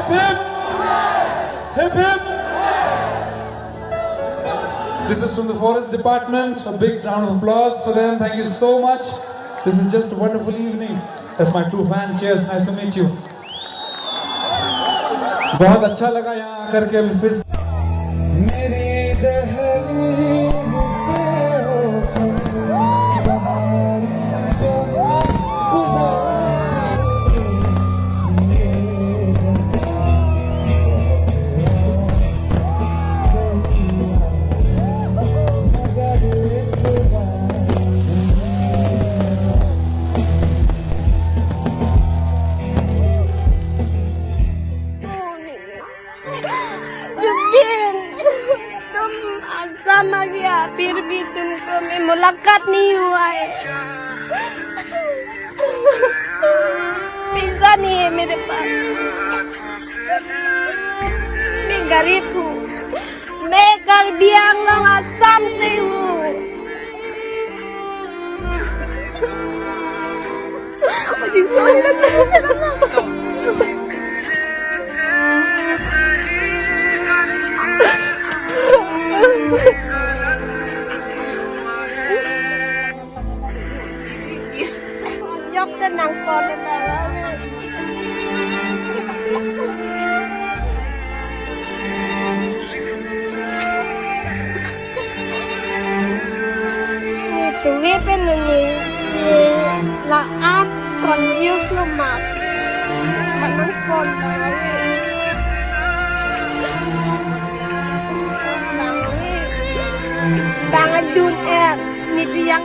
Hip hip! Hip hip! This is from the Forest Department. A big round of applause for them. Thank you so much. This is just a wonderful evening. That's my true fan. Cheers. Nice to meet you. बहुत अच्छा लगा यहाँ आकर के अभी फिर से मेरी दहलीज से sama गया फिर भी तुमको में मुलाकात नहीं हुआ है। पैसा नहीं है मेरे पास, मैं गरीब हूँ, मैं कार्बी आंगलोंग असम से हूँ। Nhóc tên nàng con lên bà đó. Tụi biết tên là ác còn yêu luôn mà nó còn Bang Adun ni yang